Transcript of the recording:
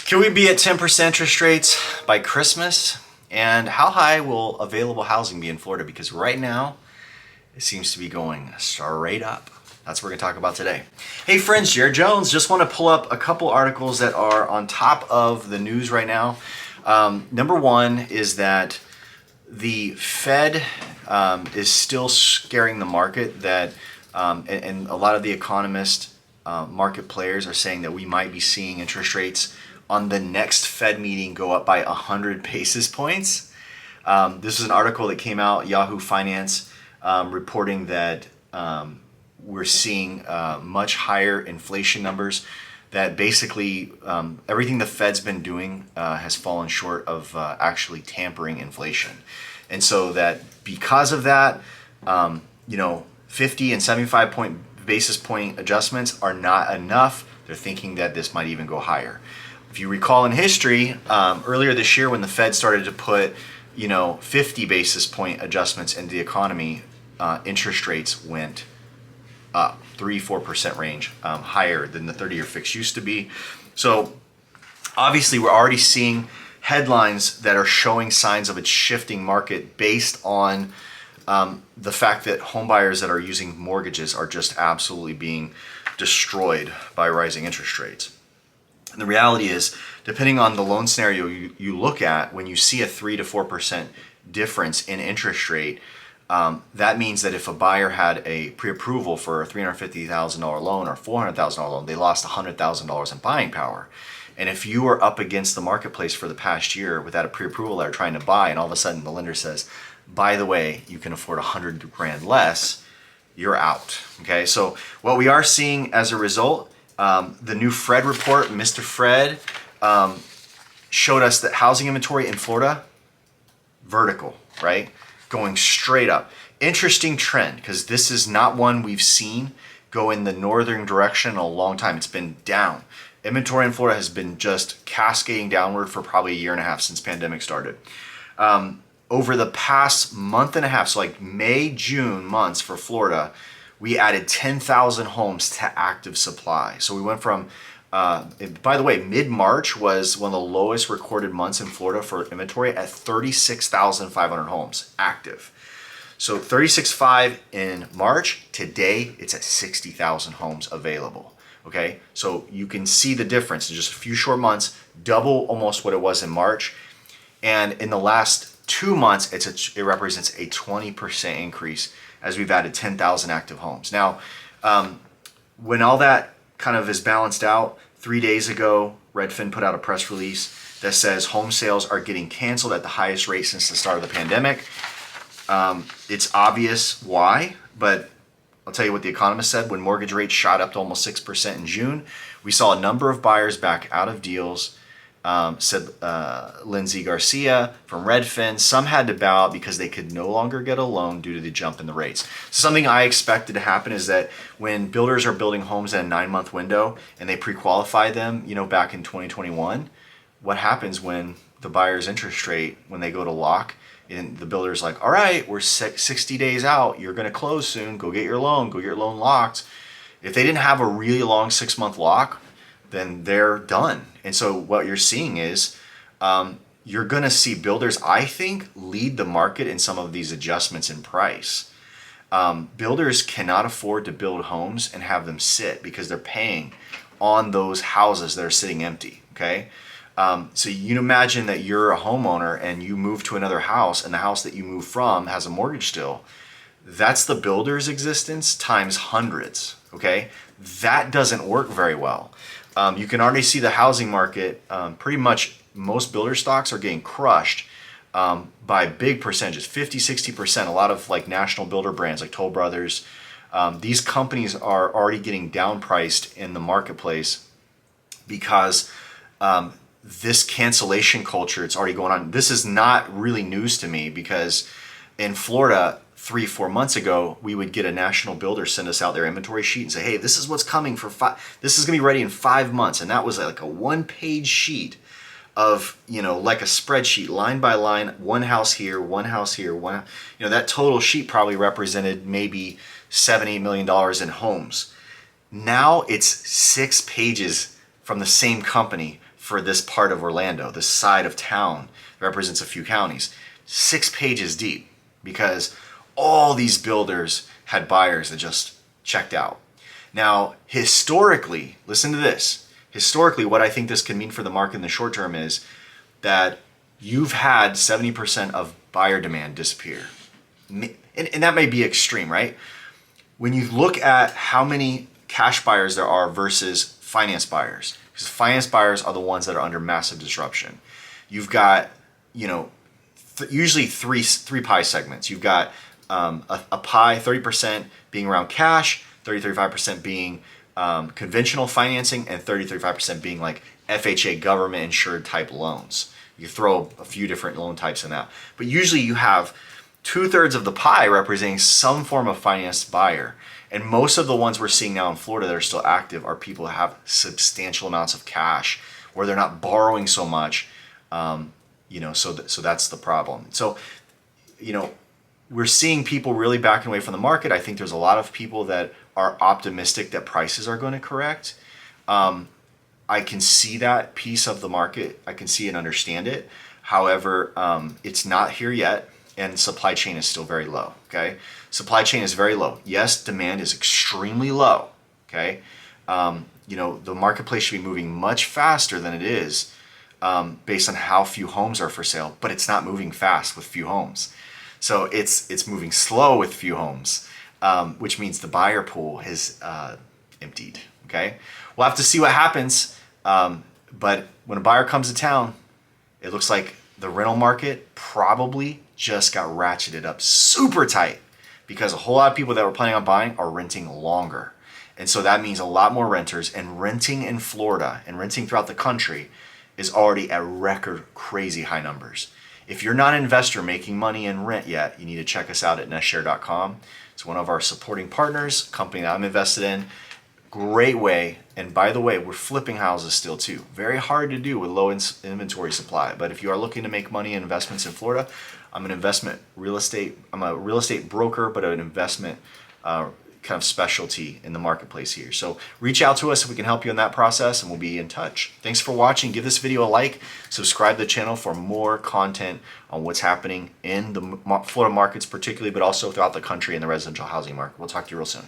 Can we be at 10% interest rates by Christmas? And how high will available housing be in Florida? Because right now, it seems to be going straight up. That's what we're going to talk about today. Hey friends, Jared Jones. Just want to pull up a couple articles that are on top of the news right now. Number one is that the Fed is still scaring the market that, and a lot of the economist market players are saying that we might be seeing interest rates on the next Fed meeting go up by 100 basis points. This is an article that came out, Yahoo Finance, reporting that we're seeing much higher inflation numbers, that basically everything the Fed's been doing has fallen short of actually tampering inflation. And so that because of that, 50 and 75 basis point adjustments are not enough. They're thinking that this might even go higher. If you recall in history, earlier this year when the Fed started to put 50 basis point adjustments into the economy, interest rates went up 3-4% range, higher than the 30-year fix used to be. So obviously we're already seeing headlines that are showing signs of a shifting market based on the fact that home buyers that are using mortgages are just absolutely being destroyed by rising interest rates. And the reality is, depending on the loan scenario you look at, when you see a 3 to 4% difference in interest rate, that means that if a buyer had a pre-approval for a $350,000 loan or $400,000 loan, they lost $100,000 in buying power. And if you are up against the marketplace for the past year without a pre-approval letter trying to buy, and all of a sudden the lender says, by the way, you can afford $100,000 less, you're out. Okay, so what we are seeing as a result, the new Fred report, Mr. Fred, showed us that housing inventory in Florida, vertical, right? Going straight up. Interesting trend, because this is not one we've seen go in the northern direction in a long time. It's been down. Inventory in Florida has been just cascading downward for probably a year and a half since pandemic started. Over the past month and a half, so like May, June months for Florida, we added 10,000 homes to active supply. So we went from, by the way, mid-March was one of the lowest recorded months in Florida for inventory at 36,500 homes active. So 36.5 in March. Today, it's at 60,000 homes available. Okay, so you can see the difference in just a few short months, double almost what it was in March. And in the last 2 months, it represents a 20% increase as we've added 10,000 active homes. Now, when all that kind of is balanced out, 3 days ago, Redfin put out a press release that says home sales are getting canceled at the highest rate since the start of the pandemic. It's obvious why, but I'll tell you what the economist said. When mortgage rates shot up to almost 6% in June, we saw a number of buyers back out of deals, said Lindsay Garcia from Redfin. Some had to bow out because they could no longer get a loan due to the jump in the rates. So something I expected to happen is that when builders are building homes in a 9-month window and they pre-qualify them, back in 2021, what happens when the buyer's interest rate, when they go to lock, and the builder's like, all right, we're 60 days out, you're going to close soon, go get your loan locked. If they didn't have a really long 6-month lock, then they're done. And so what you're seeing is you're going to see builders, I think, lead the market in some of these adjustments in price. Builders cannot afford to build homes and have them sit because they're paying on those houses that are sitting empty, okay? So you imagine that you're a homeowner and you move to another house and the house that you move from has a mortgage still. That's the builder's existence times hundreds, okay? That doesn't work very well. You can already see the housing market, pretty much most builder stocks are getting crushed by big percentages, 50, 60%. A lot of like national builder brands like Toll Brothers, these companies are already getting downpriced in the marketplace because this cancellation culture, it's already going on. This is not really news to me because in Florida, 3-4 months ago, we would get a national builder send us out their inventory sheet and say, hey, this is what's coming for this is gonna be ready in 5 months. And that was like a 1-page sheet of, like a spreadsheet, line by line, one house here, that total sheet probably represented maybe $7-8 million in homes. Now it's 6 pages from the same company, for this part of Orlando, this side of town represents a few counties, 6 pages deep, because all these builders had buyers that just checked out. Now, historically, listen to this. Historically, what I think this can mean for the market in the short term is that you've had 70% of buyer demand disappear. And that may be extreme, right? When you look at how many cash buyers there are versus finance buyers, because finance buyers are the ones that are under massive disruption. You've got, usually three pie segments. You've got a pie, 30% being around cash, 35% being conventional financing, and 35% being like FHA government insured type loans. You throw a few different loan types in that. But usually you have 2/3 of the pie representing some form of financed buyer. And most of the ones we're seeing now in Florida that are still active are people who have substantial amounts of cash, where they're not borrowing so much. So that's the problem. So, we're seeing people really backing away from the market. I think there's a lot of people that are optimistic that prices are going to correct. I can see that piece of the market. I can see and understand it. However, it's not here yet, and supply chain is still very low. Okay, supply chain is very low. Yes, demand is extremely low. Okay, the marketplace should be moving much faster than it is, based on how few homes are for sale. But it's not moving fast with few homes, so it's moving slow with few homes, which means the buyer pool has emptied. Okay, we'll have to see what happens. But when a buyer comes to town, it looks like the rental market probably just got ratcheted up super tight, because a whole lot of people that were planning on buying are renting longer. And so that means a lot more renters, and renting in Florida and renting throughout the country is already at record crazy high numbers. If you're not an investor making money in rent yet, you need to check us out at nestshare.com. It's one of our supporting partners, company that I'm invested in. Great way. And by the way, we're flipping houses still too. Very hard to do with low inventory supply. But if you are looking to make money in investments in Florida, I'm a real estate broker, but an investment kind of specialty in the marketplace here. So reach out to us if we can help you in that process, and we'll be in touch. Thanks for watching. Give this video a like, subscribe to the channel for more content on what's happening in the Florida markets particularly, but also throughout the country in the residential housing market. We'll talk to you real soon.